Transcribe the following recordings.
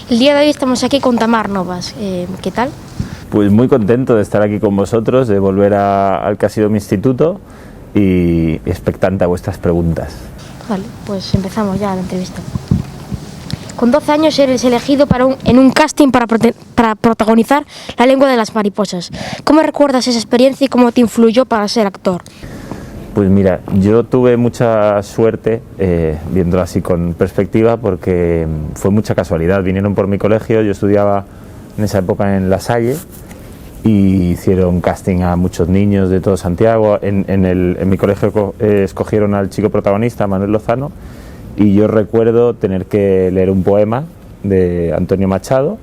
El día de hoy estamos aquí con Tamar Novas. ¿Qué tal? Pues muy contento de estar aquí con vosotros, de volver al que ha sido mi instituto y expectante a vuestras preguntas. Vale, pues empezamos ya la entrevista. Con 12 años eres elegido en un casting para protagonizar La lengua de las mariposas. ¿Cómo recuerdas esa experiencia y cómo te influyó para ser actor? Pues mira, yo tuve mucha suerte, viéndolo así con perspectiva, porque fue mucha casualidad. Vinieron por mi colegio, yo estudiaba en esa época en La Salle y hicieron casting a muchos niños de todo Santiago. En mi colegio escogieron al chico protagonista, Manuel Lozano, y yo recuerdo tener que leer un poema de Antonio Machado,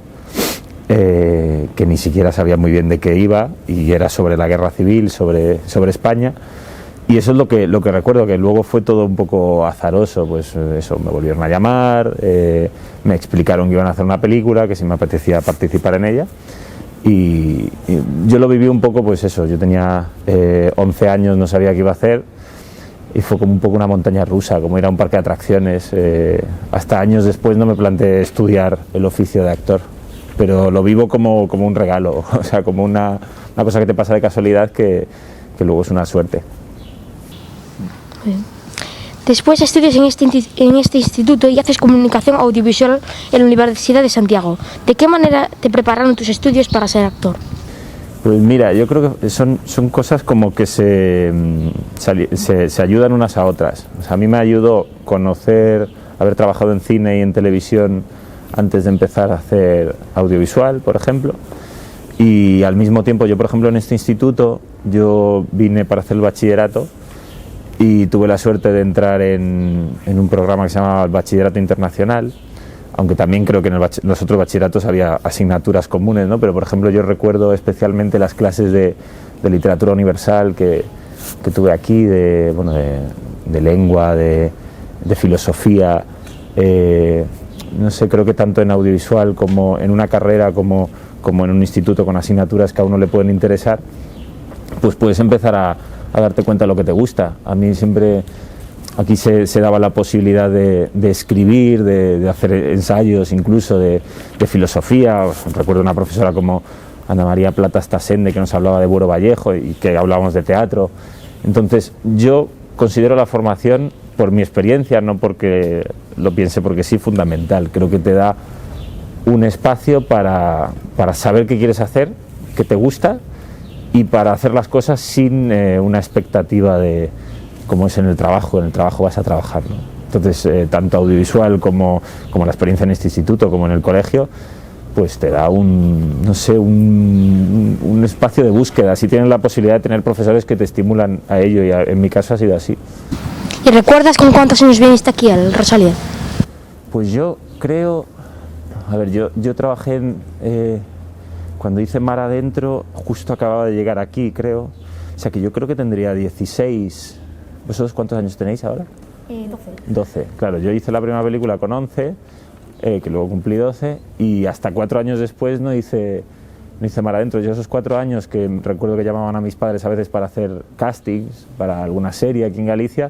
que ni siquiera sabía muy bien de qué iba, y era sobre la guerra civil, sobre España. Y eso es lo que recuerdo, que luego fue todo un poco azaroso. Pues eso, me volvieron a llamar, me explicaron que iban a hacer una película, que si me apetecía participar en ella, y yo lo viví un poco, pues eso, yo tenía 11 años, no sabía qué iba a hacer, y fue como un poco una montaña rusa, como ir a un parque de atracciones. Hasta años después no me planteé estudiar el oficio de actor, pero lo vivo como un regalo, o sea, como una cosa que te pasa de casualidad que luego es una suerte. Después estudias en este instituto y haces comunicación audiovisual en la Universidad de Santiago. ¿De qué manera te prepararon tus estudios para ser actor? Pues mira, yo creo que son cosas como que se ayudan unas a otras. O sea, a mí me ayudó conocer, haber trabajado en cine y en televisión antes de empezar a hacer audiovisual, por ejemplo. Y al mismo tiempo, yo por ejemplo en este instituto, yo vine para hacer el bachillerato y tuve la suerte de entrar en un programa que se llama el Bachillerato Internacional, aunque también creo que en los otros bachilleratos había asignaturas comunes, ¿no? Pero por ejemplo yo recuerdo especialmente las clases de literatura universal que tuve aquí, de lengua, de filosofía, no sé, creo que tanto en audiovisual como en una carrera como en un instituto con asignaturas que a uno le pueden interesar, pues puedes empezar a darte cuenta de lo que te gusta. A mí siempre aquí se daba la posibilidad de escribir, de hacer ensayos, incluso de filosofía. Recuerdo una profesora como Ana María Plata Stasende que nos hablaba de Buero Vallejo y que hablábamos de teatro. Entonces yo considero la formación, por mi experiencia, no porque lo piense porque sí, fundamental. Creo que te da un espacio para saber qué quieres hacer, qué te gusta, y para hacer las cosas sin una expectativa de cómo es en el trabajo vas a trabajar, ¿no? Entonces, tanto audiovisual como la experiencia en este instituto, como en el colegio, pues te da un espacio de búsqueda, si tienes la posibilidad de tener profesores que te estimulan a ello, y en mi caso ha sido así. ¿Y recuerdas con cuántos años viniste aquí al Rosalía? Pues yo creo, a ver, yo trabajé cuando hice Mar Adentro, justo acababa de llegar aquí, creo. O sea que yo creo que tendría 16. ¿Vosotros cuántos años tenéis ahora? 12, claro. Yo hice la primera película con 11, que luego cumplí 12, y hasta 4 años después no hice Mar Adentro. Yo esos 4 años que recuerdo que llamaban a mis padres a veces para hacer castings para alguna serie aquí en Galicia,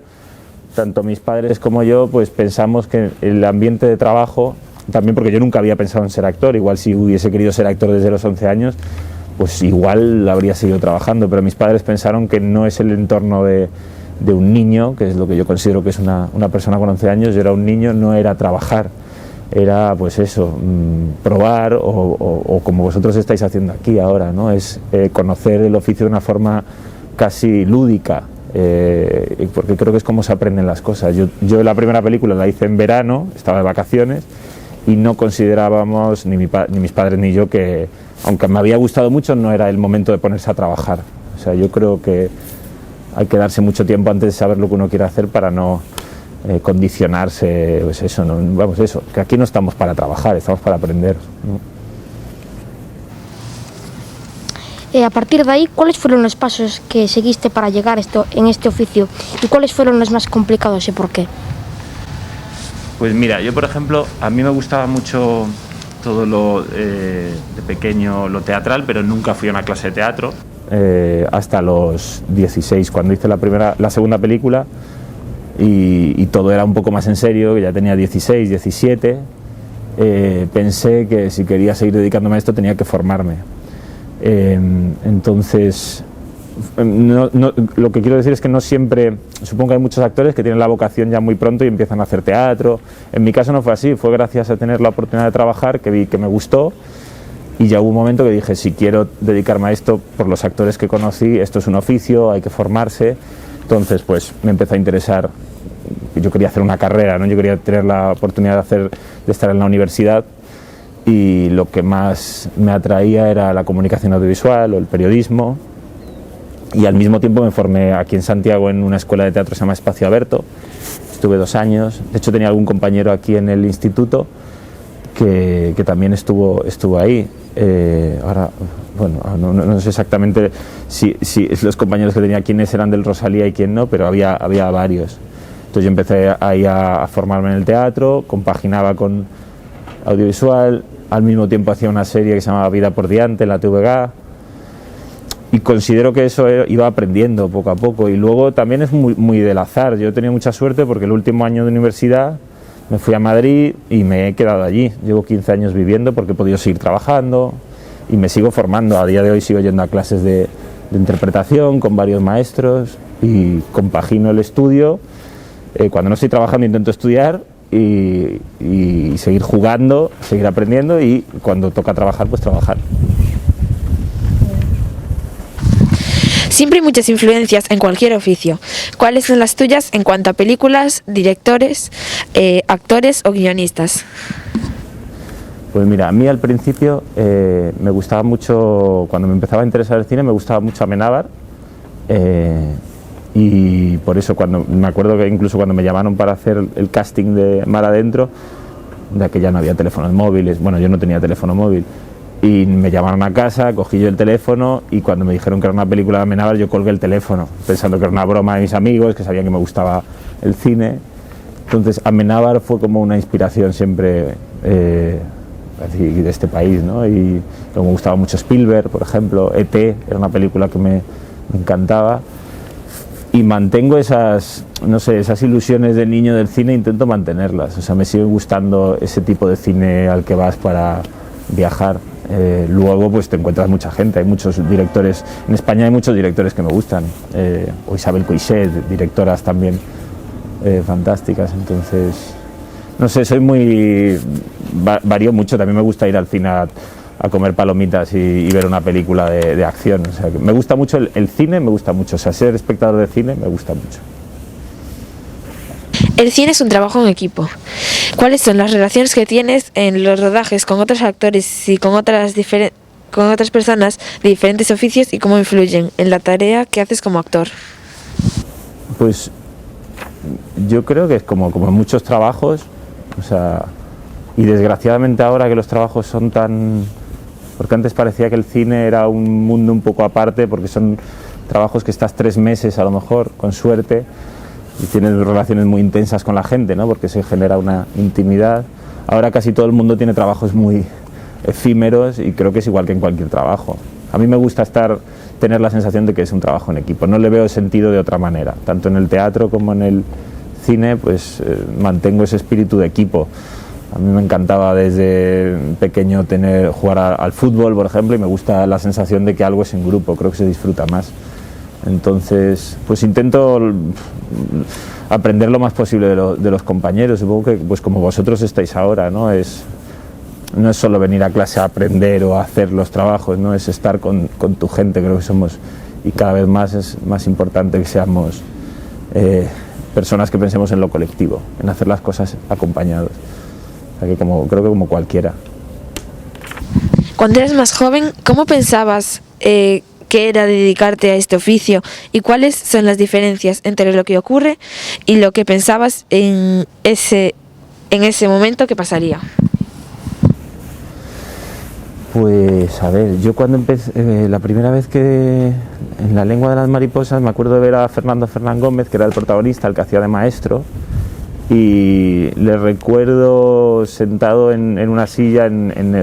tanto mis padres como yo pues pensamos que el ambiente de trabajo, también porque yo nunca había pensado en ser actor, igual si hubiese querido ser actor desde los 11 años, pues igual habría seguido trabajando, pero mis padres pensaron que no es el entorno de un niño, que es lo que yo considero que es una persona con 11 años. Yo era un niño, no era trabajar, era pues eso, probar o como vosotros estáis haciendo aquí ahora, ¿no? Es conocer el oficio de una forma casi lúdica, porque creo que es como se aprenden las cosas. Yo la primera película la hice en verano, estaba de vacaciones, y no considerábamos, ni mis padres ni yo, que aunque me había gustado mucho, no era el momento de ponerse a trabajar. O sea, yo creo que hay que darse mucho tiempo antes de saber lo que uno quiere hacer para no condicionarse, pues eso, ¿no? Vamos, eso, que aquí no estamos para trabajar, estamos para aprender, ¿no? A partir de ahí, ¿cuáles fueron los pasos que seguiste para llegar en este oficio? ¿Y cuáles fueron los más complicados y por qué? Pues mira, yo por ejemplo, a mí me gustaba mucho todo de pequeño, lo teatral, pero nunca fui a una clase de teatro. Hasta los 16, cuando hice la segunda película, y todo era un poco más en serio, que ya tenía 16, 17, pensé que si quería seguir dedicándome a esto tenía que formarme. Entonces, lo que quiero decir es que no siempre, supongo que hay muchos actores que tienen la vocación ya muy pronto y empiezan a hacer teatro. En mi caso no fue así, fue gracias a tener la oportunidad de trabajar que vi que me gustó, y ya hubo un momento que dije, si quiero dedicarme a esto por los actores que conocí, esto es un oficio, hay que formarse. Entonces pues me empezó a interesar, yo quería hacer una carrera, ¿no? Yo quería tener la oportunidad de estar en la universidad, y lo que más me atraía era la comunicación audiovisual o el periodismo. Y al mismo tiempo me formé aquí en Santiago en una escuela de teatro que se llama Espacio Aberto. Estuve 2 años, de hecho tenía algún compañero aquí en el instituto que también estuvo ahí. Ahora, bueno, no sé exactamente si los compañeros que tenía quiénes eran del Rosalía y quién no, pero había varios. Entonces yo empecé ahí a formarme en el teatro, compaginaba con audiovisual, al mismo tiempo hacía una serie que se llamaba Vida por Diante en la TVG, y considero que eso iba aprendiendo poco a poco. Y luego también es muy del azar. Yo he tenido mucha suerte porque el último año de universidad me fui a Madrid y me he quedado allí. Llevo 15 años viviendo porque he podido seguir trabajando y me sigo formando. A día de hoy sigo yendo a clases de interpretación con varios maestros y compagino el estudio. Cuando no estoy trabajando intento estudiar y seguir jugando, seguir aprendiendo, y cuando toca trabajar, pues trabajar. Siempre hay muchas influencias en cualquier oficio. ¿Cuáles son las tuyas en cuanto a películas, directores, actores o guionistas? Pues mira, a mí al principio me gustaba mucho, cuando me empezaba a interesar el cine, me gustaba mucho Amenábar, y por eso me acuerdo que incluso cuando me llamaron para hacer el casting de Mar Adentro, de que ya no había teléfonos móviles, bueno, yo no tenía teléfono móvil, y me llamaron a casa, cogí yo el teléfono, y cuando me dijeron que era una película de Amenábar yo colgué el teléfono, pensando que era una broma de mis amigos, que sabían que me gustaba el cine. Entonces Amenábar fue como una inspiración siempre de este país, ¿no? Y me gustaba mucho Spielberg, por ejemplo. E.T. era una película que me encantaba, y mantengo esas ilusiones de niño del cine, intento mantenerlas. O sea, me sigue gustando ese tipo de cine al que vas para viajar. Luego pues te encuentras mucha gente, hay muchos directores, en España hay muchos directores que me gustan, o Isabel Coixet, directoras también fantásticas. Entonces, no sé, varío mucho. También me gusta ir al cine a comer palomitas y ver una película de acción. O sea, que me gusta mucho el cine, me gusta mucho, o sea, ser espectador de cine me gusta mucho. El cine es un trabajo en equipo. ¿Cuáles son las relaciones que tienes en los rodajes con otros actores y con otras personas de diferentes oficios, y cómo influyen en la tarea que haces como actor? Pues yo creo que es como en muchos trabajos, o sea, y desgraciadamente ahora que los trabajos son porque antes parecía que el cine era un mundo un poco aparte, porque son trabajos que estás 3 meses a lo mejor, con suerte, y tienes relaciones muy intensas con la gente, ¿no? Porque se genera una intimidad. Ahora casi todo el mundo tiene trabajos muy efímeros, y creo que es igual que en cualquier trabajo. A mí me gusta tener la sensación de que es un trabajo en equipo, no le veo sentido de otra manera. Tanto en el teatro como en el cine, pues mantengo ese espíritu de equipo. A mí me encantaba desde pequeño jugar al fútbol, por ejemplo, y me gusta la sensación de que algo es en grupo, creo que se disfruta más. Entonces, pues intento aprender lo más posible de los compañeros. Supongo que, pues como vosotros estáis ahora, no es solo venir a clase a aprender o a hacer los trabajos, no es estar con tu gente. Creo que somos, y cada vez más es más importante que seamos personas que pensemos en lo colectivo, en hacer las cosas acompañados. O sea, que creo que como cualquiera. Cuando eras más joven, ¿cómo pensabas qué era dedicarte a este oficio, y cuáles son las diferencias entre lo que ocurre y lo que pensabas en ese momento que pasaría? Pues a ver, yo cuando empecé, la primera vez que en La lengua de las mariposas, me acuerdo de ver a Fernando Fernán Gómez, que era el protagonista, el que hacía de maestro, y le recuerdo sentado en una silla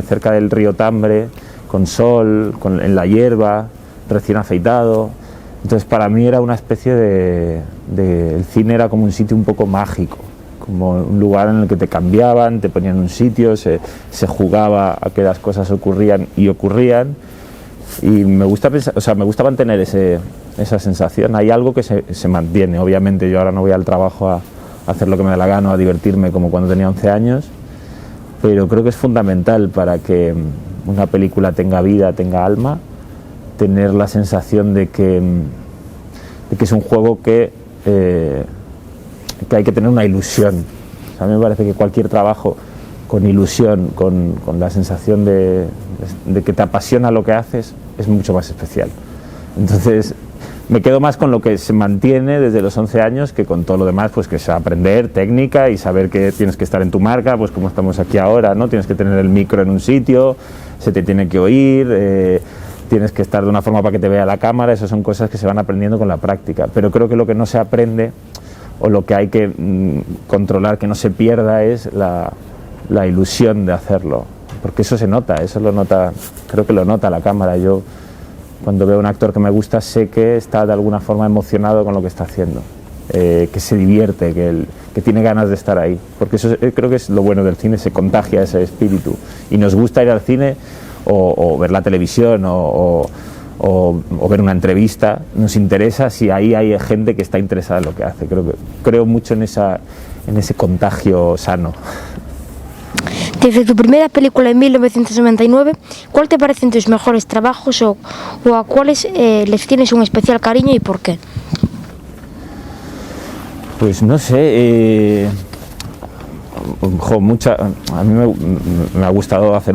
cerca del río Tambre, con sol, en la hierba, recién afeitado. Entonces para mí era una especie el cine era como un sitio un poco mágico, como un lugar en el que te cambiaban, te ponían en un sitio, se jugaba a que las cosas ocurrían y ocurrían. Y me gusta pensar, o sea, me gusta mantener esa sensación. Hay algo que se mantiene. Obviamente yo ahora no voy al trabajo a hacer lo que me da la gana, a divertirme como cuando tenía 11 años, pero creo que es fundamental para que una película tenga vida, tenga alma, tener la sensación de que es un juego que hay que tener una ilusión. O sea, a mí me parece que cualquier trabajo con ilusión, con la sensación de que te apasiona lo que haces, es mucho más especial. Entonces, me quedo más con lo que se mantiene desde los 11 años que con todo lo demás, pues que es aprender técnica y saber que tienes que estar en tu marca, pues como estamos aquí ahora, ¿no? Tienes que tener el micro en un sitio, se te tiene que oír, tienes que estar de una forma para que te vea la cámara. Esas son cosas que se van aprendiendo con la práctica. Pero creo que lo que no se aprende, o lo que hay que controlar, que no se pierda, es la ilusión de hacerlo, porque eso se nota, eso lo nota, creo que lo nota la cámara. Yo cuando veo a un actor que me gusta sé que está de alguna forma emocionado con lo que está haciendo, que se divierte, que tiene ganas de estar ahí, porque eso creo que es lo bueno del cine, se contagia ese espíritu y nos gusta ir al cine o ver la televisión o ver una entrevista. Nos interesa si ahí hay gente que está interesada en lo que hace. Creo mucho en ese contagio sano. Desde tu primera película en 1999, ¿cuál te parecen tus mejores trabajos o a cuáles les tienes un especial cariño y por qué? Pues no sé, a mí me ha gustado hacer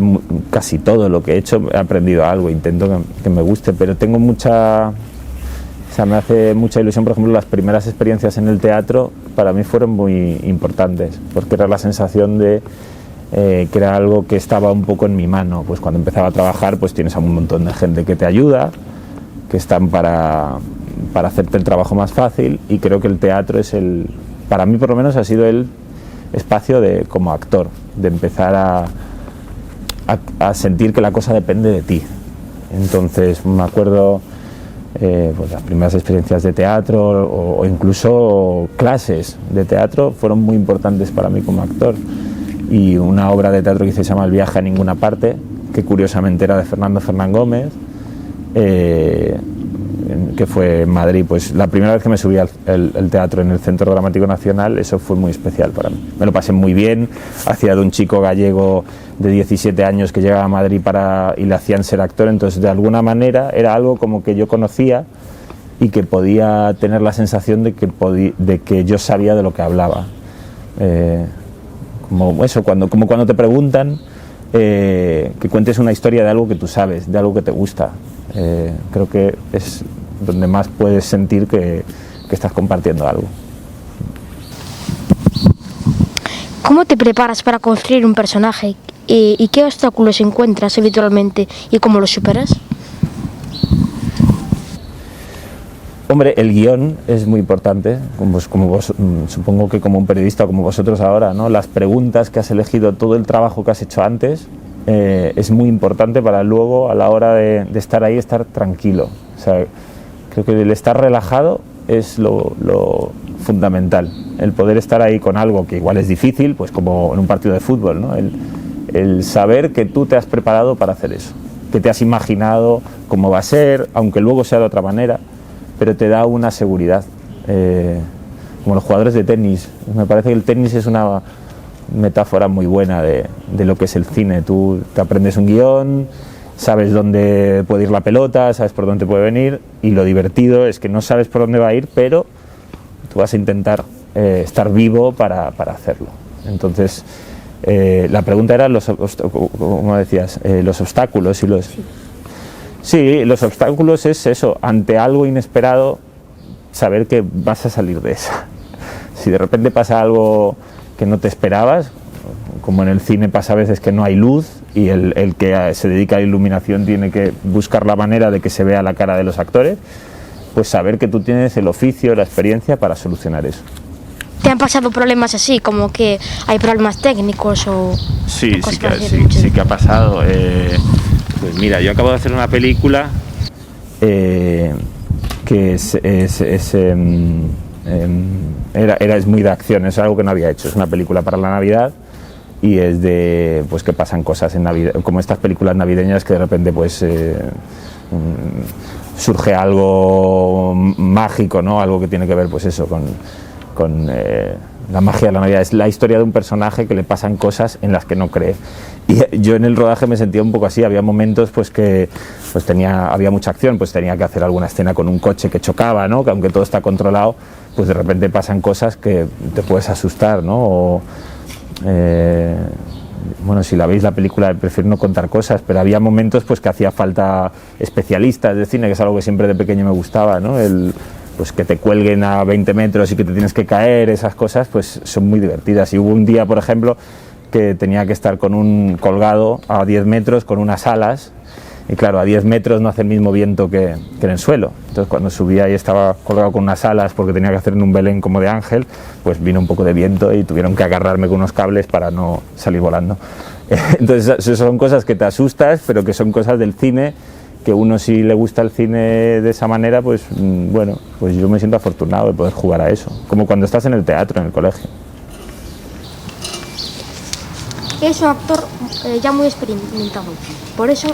casi todo lo que he hecho, he aprendido algo, intento que me guste, pero tengo me hace mucha ilusión, por ejemplo, las primeras experiencias en el teatro para mí fueron muy importantes, porque era la sensación de que era algo que estaba un poco en mi mano. Pues cuando empezaba a trabajar, pues tienes a un montón de gente que te ayuda, que están para hacerte el trabajo más fácil, y creo que el teatro para mí por lo menos ha sido el espacio como actor, de empezar a sentir que la cosa depende de ti. Entonces me acuerdo pues las primeras experiencias de teatro o incluso clases de teatro fueron muy importantes para mí como actor. Y una obra de teatro que hice se llama El viaje a ninguna parte, que curiosamente era de Fernando Fernán Gómez, que fue en Madrid. Pues la primera vez que me subí al teatro en el Centro Dramático Nacional, eso fue muy especial para mí. Me lo pasé muy bien, hacía de un chico gallego de 17 años que llegaba a Madrid y le hacían ser actor, entonces de alguna manera era algo como que yo conocía y que podía tener la sensación de que yo sabía de lo que hablaba. Como cuando te preguntan que cuentes una historia de algo que tú sabes, de algo que te gusta. Creo que es donde más puedes sentir que estás compartiendo algo. ¿Cómo te preparas para construir un personaje y qué obstáculos encuentras habitualmente y cómo los superas? Hombre, el guión es muy importante, supongo que como un periodista como vosotros ahora, ¿no? Las preguntas que has elegido, todo el trabajo que has hecho antes, es muy importante para luego, a la hora de estar ahí, estar tranquilo. O sea, creo que el estar relajado es lo fundamental, el poder estar ahí con algo que igual es difícil, pues como en un partido de fútbol, ¿no? El saber que tú te has preparado para hacer eso, que te has imaginado cómo va a ser, aunque luego sea de otra manera, pero te da una seguridad, como los jugadores de tenis. Me parece que el tenis es una metáfora muy buena de lo que es el cine. Tú te aprendes un guión, sabes dónde puede ir la pelota, sabes por dónde puede venir, y lo divertido es que no sabes por dónde va a ir, pero tú vas a intentar estar vivo para hacerlo. Entonces, la pregunta era, como decías, los obstáculos y los... Sí, los obstáculos es eso, ante algo inesperado, saber que vas a salir de esa. Si de repente pasa algo que no te esperabas, como en el cine pasa a veces que no hay luz y el que se dedica a la iluminación tiene que buscar la manera de que se vea la cara de los actores, pues saber que tú tienes el oficio, la experiencia para solucionar eso. ¿Te han pasado problemas así, como que hay problemas técnicos o...? Sí que ha pasado. Pues mira, yo acabo de hacer una película que Es muy de acción, es algo que no había hecho. Es una película para la Navidad y es de pues que pasan cosas en Navidad, como estas películas navideñas que de repente pues surge algo mágico, ¿no? Algo que tiene que ver pues eso con la magia de la Navidad. Es la historia de un personaje que le pasan cosas en las que no cree. Y yo en el rodaje me sentía un poco así. Había momentos pues que pues había mucha acción, pues tenía que hacer alguna escena con un coche que chocaba, ¿no? Que aunque todo está controlado, pues de repente pasan cosas que te puedes asustar, ¿no? O, bueno, si la veis la película, prefiero no contar cosas, pero había momentos pues que hacía falta especialistas de cine, que es algo que siempre de pequeño me gustaba, ¿no? Pues que te cuelguen a 20 metros y que te tienes que caer, esas cosas pues son muy divertidas. Y hubo un día, por ejemplo, que tenía que estar con un colgado a 10 metros con unas alas, y claro, a 10 metros no hace el mismo viento que en el suelo. Entonces cuando subía y estaba colgado con unas alas porque tenía que hacer en un Belén como de ángel, pues vino un poco de viento y tuvieron que agarrarme con unos cables para no salir volando. Entonces son cosas que te asustas, pero que son cosas del cine, que uno, si le gusta el cine de esa manera, pues bueno, pues yo me siento afortunado de poder jugar a eso, como cuando estás en el teatro, en el colegio. Es un actor ya muy experimentado, por eso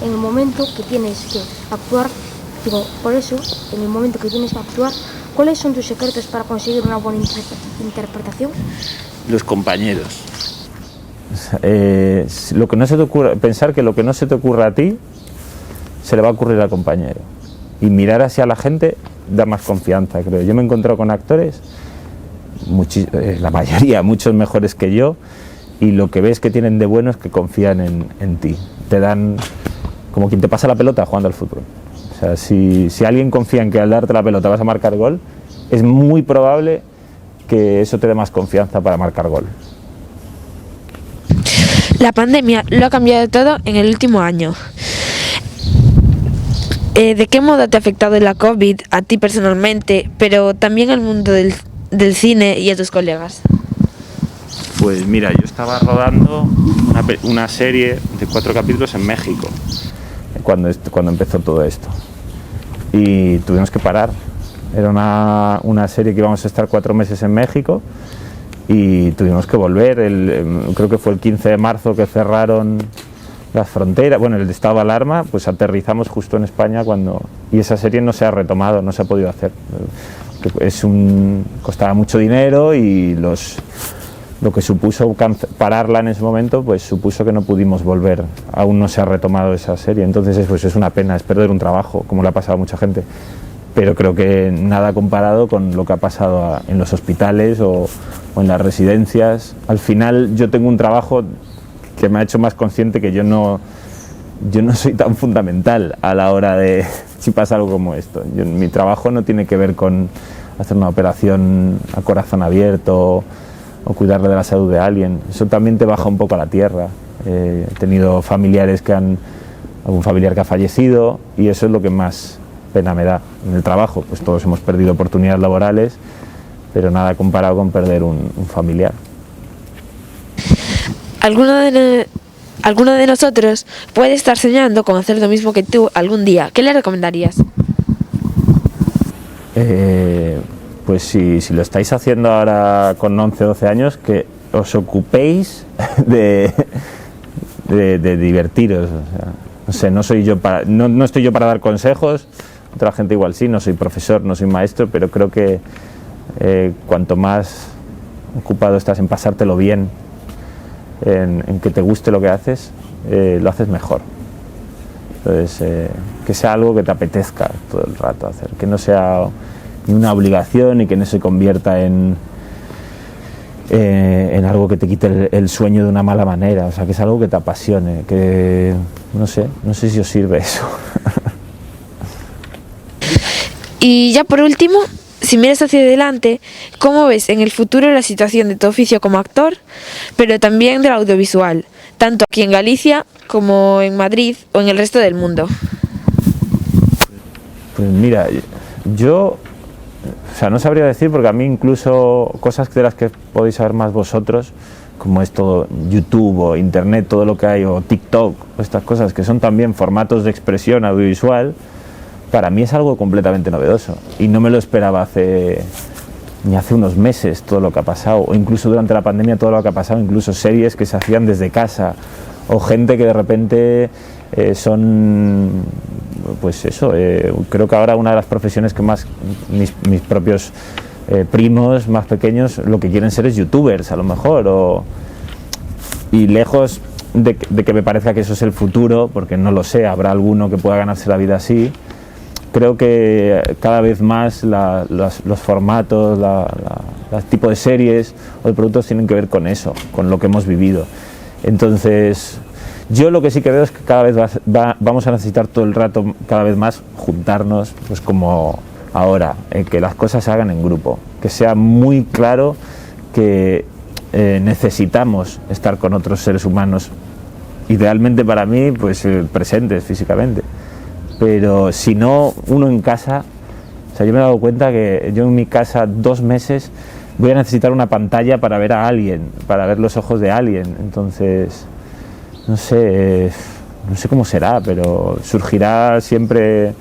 en el momento que tienes que actuar, ¿cuáles son tus secretos para conseguir una buena interpretación? Los compañeros. Lo que no se te ocurra, pensar que lo que no se te ocurra a ti se le va a ocurrir al compañero, y mirar hacia la gente da más confianza, creo. Yo me he encontrado con actores, la mayoría, muchos mejores que yo, y lo que ves que tienen de bueno es que confían en ti, te dan como quien te pasa la pelota jugando al fútbol. O sea, si alguien confía en que al darte la pelota vas a marcar gol, es muy probable que eso te dé más confianza para marcar gol. La pandemia lo ha cambiado todo en el último año. ¿De qué modo te ha afectado la COVID a ti personalmente, pero también al mundo del cine y a tus colegas? Pues mira, yo estaba rodando una serie de 4 capítulos en México cuando empezó todo esto, y tuvimos que parar. Era una serie que íbamos a estar 4 meses en México y tuvimos que volver. Creo que fue el 15 de marzo que cerraron las fronteras, bueno, el estado de alarma, pues aterrizamos justo en España y esa serie no se ha retomado, no se ha podido hacer. Costaba mucho dinero, y lo que supuso pararla en ese momento, pues supuso que no pudimos volver. Aún no se ha retomado esa serie, entonces es una pena, es perder un trabajo, como le ha pasado a mucha gente. Pero creo que nada comparado con lo que ha pasado en los hospitales o en las residencias. Al final yo tengo un trabajo que me ha hecho más consciente que yo no soy tan fundamental a la hora de si pasa algo como esto. Mi trabajo no tiene que ver con hacer una operación a corazón abierto o cuidarle de la salud de alguien. Eso también te baja un poco a la tierra. He tenido familiares algún familiar que ha fallecido, y eso es lo que más pena me da en el trabajo. Pues todos hemos perdido oportunidades laborales, pero nada comparado con perder un familiar. Alguno de nosotros puede estar soñando con hacer lo mismo que tú algún día. ¿Qué le recomendarías? Pues si lo estáis haciendo ahora con 11 o 12 años, que os ocupéis de divertiros. O sea, no sé, no estoy yo para dar consejos, otra gente igual sí, no soy profesor, no soy maestro, pero creo que cuanto más ocupado estás en pasártelo bien, en que te guste lo que haces, lo haces mejor. Entonces, que sea algo que te apetezca todo el rato hacer, que no sea ni una obligación y que no se convierta en algo que te quite el sueño de una mala manera. O sea, que es algo que te apasione, que no sé si os sirve eso. Y ya por último, si miras hacia adelante, ¿cómo ves en el futuro la situación de tu oficio como actor, pero también del audiovisual, tanto aquí en Galicia como en Madrid o en el resto del mundo? Pues mira, yo no sabría decir, porque a mí incluso cosas de las que podéis saber más vosotros, como es todo YouTube o Internet, todo lo que hay, o TikTok, o estas cosas que son también formatos de expresión audiovisual, para mí es algo completamente novedoso y no me lo esperaba hace ni hace unos meses todo lo que ha pasado, o incluso durante la pandemia todo lo que ha pasado, incluso series que se hacían desde casa, o gente que de repente son, pues eso, creo que ahora una de las profesiones que más mis propios primos más pequeños lo que quieren ser es youtubers a lo mejor, y lejos de que me parezca que eso es el futuro, porque no lo sé, habrá alguno que pueda ganarse la vida así. Creo que cada vez más los formatos, los tipos de series o de productos tienen que ver con eso, con lo que hemos vivido. Entonces, yo lo que sí que veo es que cada vez vamos a necesitar todo el rato, cada vez más, juntarnos, pues como ahora, que las cosas se hagan en grupo, que sea muy claro que necesitamos estar con otros seres humanos, idealmente para mí, pues presentes físicamente. Pero si no, uno en casa, o sea, yo me he dado cuenta que yo en mi casa 2 meses voy a necesitar una pantalla para ver a alguien, para ver los ojos de alguien. Entonces, no sé cómo será, pero surgirá siempre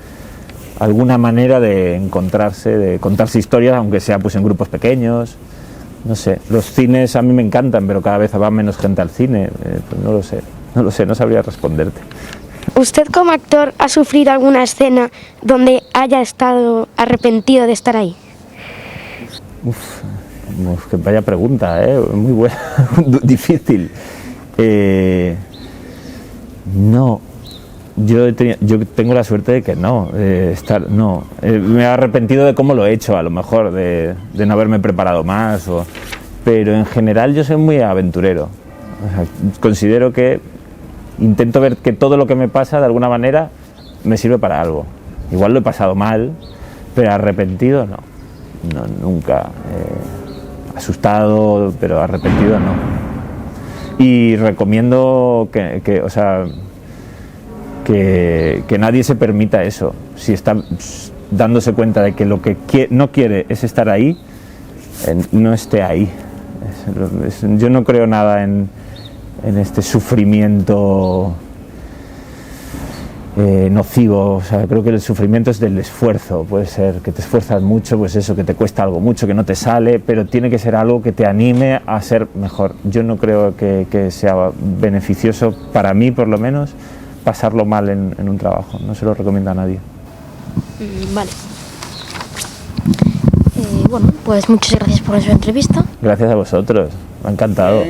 alguna manera de encontrarse, de contarse historias, aunque sea pues en grupos pequeños. No sé, los cines a mí me encantan, pero cada vez va menos gente al cine. Pues no lo sé, no sabría responderte. ¿Usted como actor ha sufrido alguna escena donde haya estado arrepentido de estar ahí? Que vaya pregunta, muy buena, difícil. No, yo tengo la suerte de que no, me he arrepentido de cómo lo he hecho, a lo mejor, de no haberme preparado más, pero en general yo soy muy aventurero. O sea, considero que intento ver que todo lo que me pasa de alguna manera me sirve para algo. Igual lo he pasado mal, pero arrepentido no, nunca. Asustado, pero arrepentido no. Y recomiendo que nadie se permita eso. Si está dándose cuenta de que lo que no quiere es estar ahí, no esté ahí. Yo no creo nada en este sufrimiento nocivo. O sea, creo que el sufrimiento es del esfuerzo. Puede ser que te esfuerzas mucho, pues eso, que te cuesta algo mucho, que no te sale, pero tiene que ser algo que te anime a ser mejor. Yo no creo que sea beneficioso, para mí por lo menos, pasarlo mal en un trabajo. No se lo recomiendo a nadie. Vale. Bueno, pues muchas gracias por su entrevista. Gracias a vosotros, me ha encantado.